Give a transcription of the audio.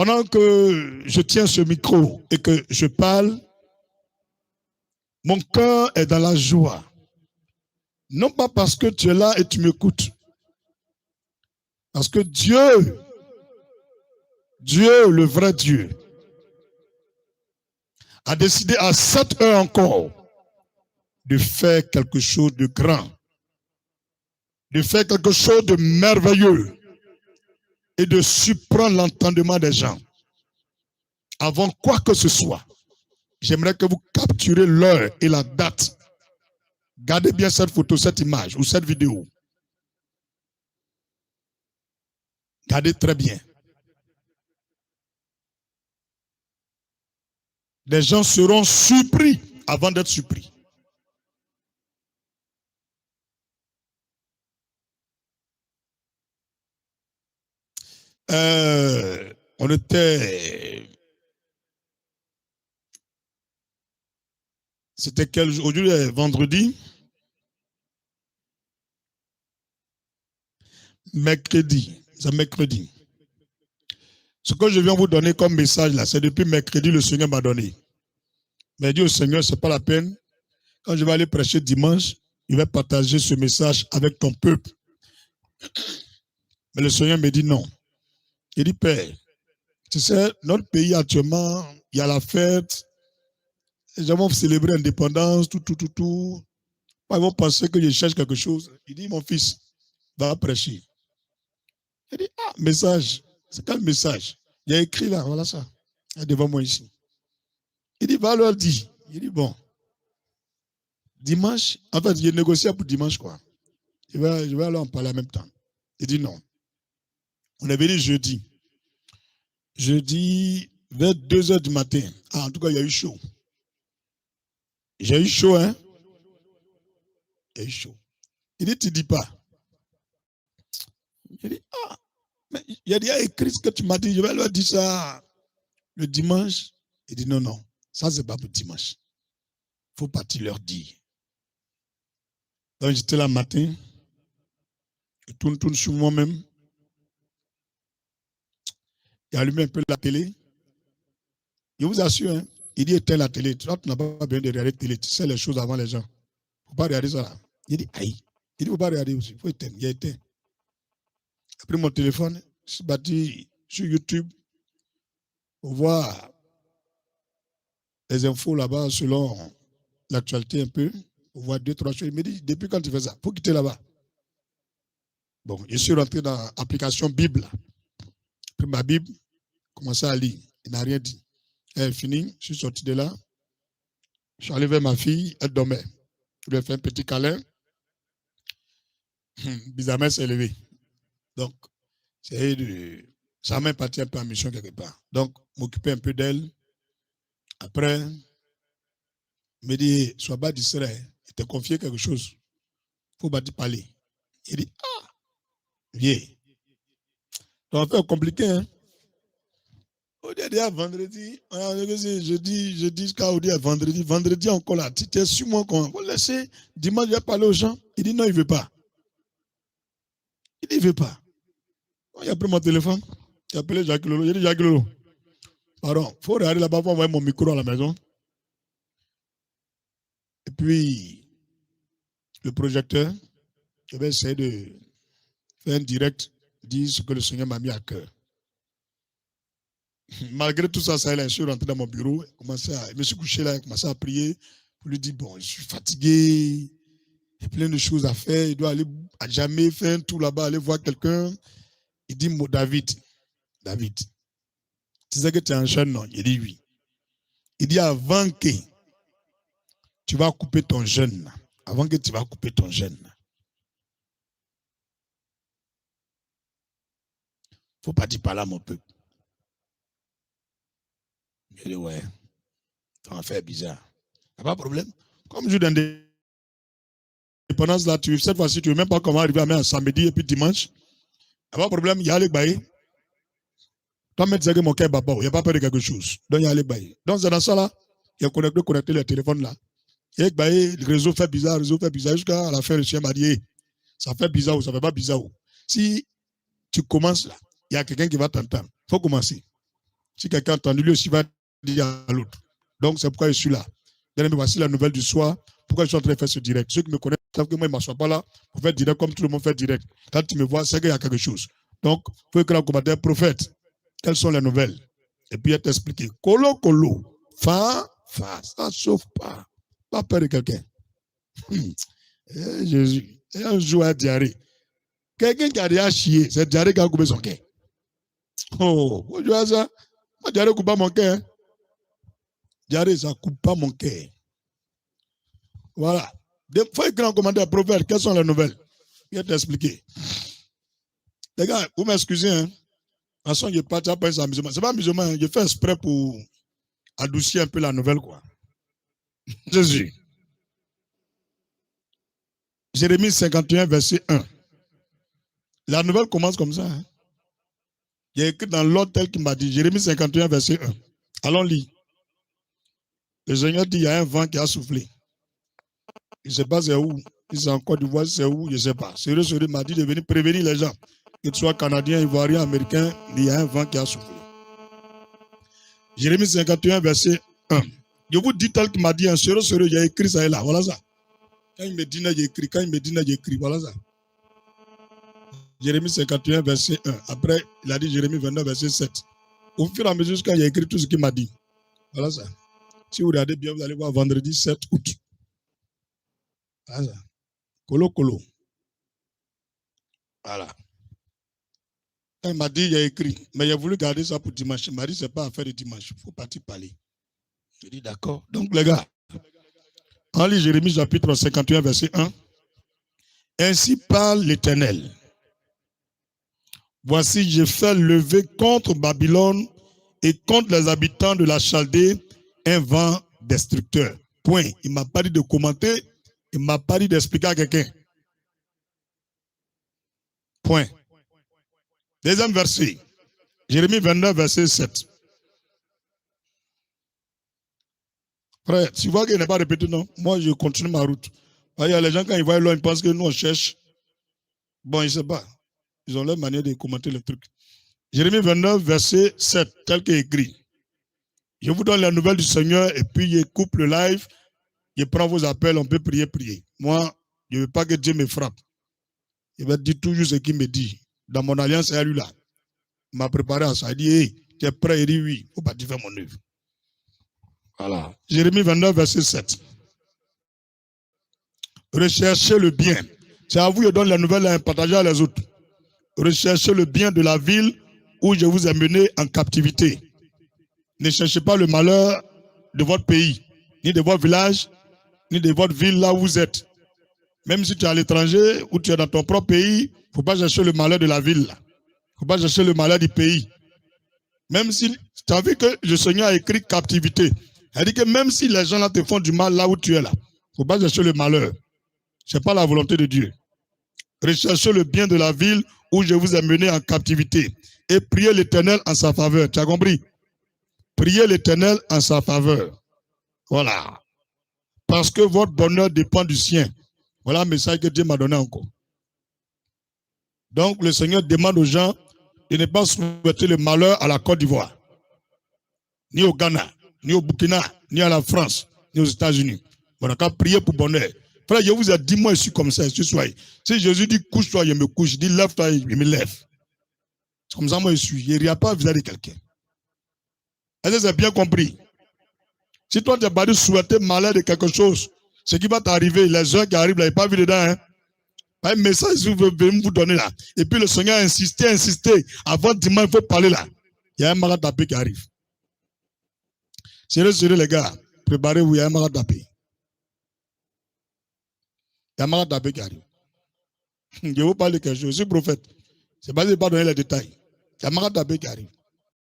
Pendant que je tiens ce micro et que je parle, mon cœur est dans la joie. Non pas parce que tu es là et tu m'écoutes. Parce que Dieu, le vrai Dieu, a décidé à cette heure encore de faire quelque chose de grand, de faire quelque chose de merveilleux et de surprendre l'entendement des gens. Avant quoi que ce soit, j'aimerais que vous capturez l'heure et la date. Gardez bien cette photo, cette image ou cette vidéo. Gardez très bien. Les gens seront surpris avant d'être surpris. On était... C'était quel jour? Aujourd'hui, vendredi. Mercredi. C'est mercredi. Ce que je viens vous donner comme message là, c'est depuis mercredi le Seigneur m'a donné. Mais dit au Seigneur, c'est pas la peine. Quand je vais aller prêcher dimanche, il va partager ce message avec ton peuple. Mais le Seigneur me dit non. Il dit, Père, tu sais, notre pays actuellement, il y a la fête, les gens vont célébrer l'indépendance, tout. Ils vont penser que je cherche quelque chose. Il dit, mon fils, va prêcher. Il dit, ah, message. C'est quel message? Il y a écrit là, voilà ça. Il est devant moi ici. Il dit, va leur dire. Il dit, bon. Dimanche, en fait, il négocie pour dimanche, quoi. Je vais aller en parler en même temps. Il dit non. On avait dit jeudi. Jeudi, vers 2h du matin. Ah, en tout cas, il y a eu chaud. J'ai eu chaud, hein? Il y a eu chaud. Il dit, tu dis pas. Il dit, ah, mais il y a écrit ce que tu m'as dit, je vais leur dire ça le dimanche. Il dit, non, ça c'est pas pour dimanche. Il faut partir leur dire. Donc j'étais là le matin, je tourne sur moi-même. Il a allumé un peu la télé. Je vous assure, hein, il dit éteins la télé. Tu n'as pas besoin de regarder la télé. Tu sais les choses avant les gens. Il ne faut pas regarder ça là. Il dit aïe. Il dit il ne faut pas regarder aussi. Il faut éteindre. Il a éteint. J'ai pris mon téléphone, je suis battu sur YouTube pour voir les infos là-bas selon l'actualité un peu. Pour voir 2-3 choses. Il me dit depuis quand tu fais ça, il faut quitter là-bas. Bon, je suis rentré dans l'application Bible. J'ai pris ma Bible, commencé à lire. Il n'a rien dit. Elle est finie, je suis sorti de là. Je suis allé vers ma fille, elle dormait. Je lui ai fait un petit câlin. Bizarrement, elle s'est levée. Donc, ça m'a parti un peu en mission quelque part. Donc, m'occuper un peu d'elle. Après, il me dit, sois pas distrait. Il t'a confié quelque chose. Il faut pas te parler. Il dit, ah, viens. Donc, c'est compliqué, hein. On dit à vendredi, jeudi jusqu'à vendredi encore là. Tu es sur moi qu'on va laisser. Dimanche, je vais parler aux gens. Il dit non, il ne veut pas. Il dit il ne veut pas. Il a pris mon téléphone. Il a appelé Jacques Lolo. Il dit Jacques Lolo, pardon, il faut regarder là-bas pour envoyer mon micro à la maison. Et puis, le projecteur, je vais essayer de faire un direct, dire ce que le Seigneur m'a mis à cœur. Malgré tout ça, je suis rentré dans mon bureau, je me suis couché là, j'ai commencé à prier pour lui dire, bon, je suis fatigué, il y a plein de choses à faire, il doit aller à jamais faire un tour là-bas, aller voir quelqu'un. Il dit, David, tu sais que tu es un jeune, non? Il dit oui. Il dit, avant que tu vas couper ton jeûne, il ne faut pas dire par là, mon peuple. Je dis, ouais, ça m'a fait bizarre. Il n'y a pas de problème. Comme jour d'indépendance, là, cette fois-ci, tu ne veux même pas comment arriver à mettre un samedi et puis dimanche. Il n'y a pas de problème, il y a les bails. Toi, tu sais que mon cœur est baba, il n'y a pas peur de quelque chose. Donc, il y a les bails. Donc, c'est dans ça, là, il y a connecté le téléphone, là. Il y a les bails, le réseau fait bizarre, jusqu'à la fin, le chien m'a dit, hey, ça fait bizarre ou ça ne fait pas bizarre. Si tu commences là, il y a quelqu'un qui va t'entendre. Il faut commencer. Si quelqu'un a entendu, lui aussi va dire à l'autre. Donc, c'est pourquoi je suis là. Bien aimé, voici la nouvelle du soir. Pourquoi je suis en train de faire ce direct? Ceux qui me connaissent savent que moi, je ne m'assois pas là pour faire direct comme tout le monde fait direct. Quand tu me vois, c'est qu'il y a quelque chose. Donc, il faut écrire en commentaire, prophète, quelles sont les nouvelles? Et puis, elle t'explique. Colo, fa, ça ne chauffe pas. Pas peur de quelqu'un. Jésus. Et un jour, à diarrhée. Quelqu'un qui a déjà chié, c'est diarrhée qui a coupé son cœur. Oh, je vois ça. Moi, diarrhée ne coupe pas mon cœur. Diarrhée, ça ne coupe pas mon cœur. Voilà. Il faut écrire en commentaire, prophète, quelles sont les nouvelles? Je vais t'expliquer. Les gars, vous m'excusez, hein. En façon, je parle pas un musulman. C'est pas musulman, hein. Je fais exprès pour adoucir un peu la nouvelle, quoi. Jésus. Jérémie 51, verset 1. La nouvelle commence comme ça. Hein. Il y a écrit dans l'ordre tel qu'il m'a dit. Jérémie 51, verset 1. Allons lire. Le Seigneur dit, il y a un vent qui a soufflé. Je ne sais pas c'est où. Si c'est en Côte d'Ivoire, c'est où, je ne sais pas. Sérieux, m'a dit de venir prévenir les gens. Que tu sois Canadien, Ivoirien, Américain, il y a un vent qui a soufflé. Jérémie 51, verset 1. Je vous dis tel qu'il m'a dit, un sérieux, il a écrit ça et là. Voilà ça. Quand il me dit, j'ai écrit. Quand il me dit, j'ai écrit. Voilà ça. Jérémie 51, verset 1. Après, il a dit Jérémie 29, verset 7. Au fur et à mesure, quand il a écrit tout ce qu'il m'a dit. Voilà ça. Si vous regardez bien, vous allez voir vendredi 7 août. Voilà ça. Colo. Voilà. Quand il m'a dit, il a écrit. Mais il a voulu garder ça pour dimanche. Il m'a dit, ce n'est pas affaire de dimanche. Il faut partir parler. Je dis, d'accord. Donc, les gars, on lit Jérémie chapitre 51, verset 1. Ainsi parle l'Éternel. Voici, je fais lever contre Babylone et contre les habitants de la Chaldée un vent destructeur. Point. Il ne m'a pas dit de commenter. Il ne m'a pas dit d'expliquer à quelqu'un. Point. Deuxième verset. Jérémie 29, verset 7. Frère, tu vois qu'il n'est pas répété, non? Moi, je continue ma route. Il y a les gens, quand ils voient là, ils pensent que nous, on cherche. Bon, ils ne savent pas. Ils ont leur manière de commenter le truc. Jérémie 29, verset 7, tel qu'écrit. Je vous donne la nouvelle du Seigneur et puis je coupe le live. Je prends vos appels, on peut prier. Moi, je ne veux pas que Dieu me frappe. Il va dire toujours ce qu'il me dit. Dans mon alliance, c'est à lui là. Il m'a préparé à ça. Il dit, hey, tu es prêt? Il dit oui. Il ne faut pas faire mon œuvre. Voilà. Jérémie 29, verset 7. Recherchez le bien. C'est à vous que je donne la nouvelle à partager à les autres. Recherchez le bien de la ville où je vous ai mené en captivité. Ne cherchez pas le malheur de votre pays, ni de votre village, ni de votre ville là où vous êtes. Même si tu es à l'étranger ou tu es dans ton propre pays, il ne faut pas chercher le malheur de la ville. Il ne faut pas chercher le malheur du pays. Même si tu as vu que le Seigneur a écrit captivité. Il dit que même si les gens là te font du mal là où tu es là, il ne faut pas chercher le malheur. Ce n'est pas la volonté de Dieu. Recherchez le bien de la ville où je vous ai mené en captivité et priez l'Éternel en sa faveur. Tu as compris? Priez l'Éternel en sa faveur. Voilà. Parce que votre bonheur dépend du sien. Voilà un message que Dieu m'a donné encore. Donc, le Seigneur demande aux gens de ne pas souhaiter le malheur à la Côte d'Ivoire, ni au Ghana, ni au Burkina, ni à la France, ni aux États-Unis. On a qu'à prier pour bonheur. Frère, je vous ai dit, moi, je suis comme ça, je suis soyez. Si Jésus dit couche-toi, je me couche. Je dis lève-toi, je me lève. C'est comme ça, moi, je suis. Je ne regarde pas vis-à-vis de quelqu'un. Est-ce que c'est bien compris? Si toi, tu n'as pas dû souhaiter malheur de quelque chose, ce qui va t'arriver, les heures qui arrivent, là, il n'y a pas vu dedans. Hein? Un message que je vais vous donner là. Et puis le Seigneur a insisté. Avant dimanche, il faut parler là. Il y a un malade tapé qui arrive. Sérieux, les gars. Préparez-vous, il y a un malade tapé. Il y a un malade tapé qui arrive. Je vais vous parler de quelque chose. Je suis prophète. C'est pas de ne pas donner les détails. Il y a un malade tapé qui arrive.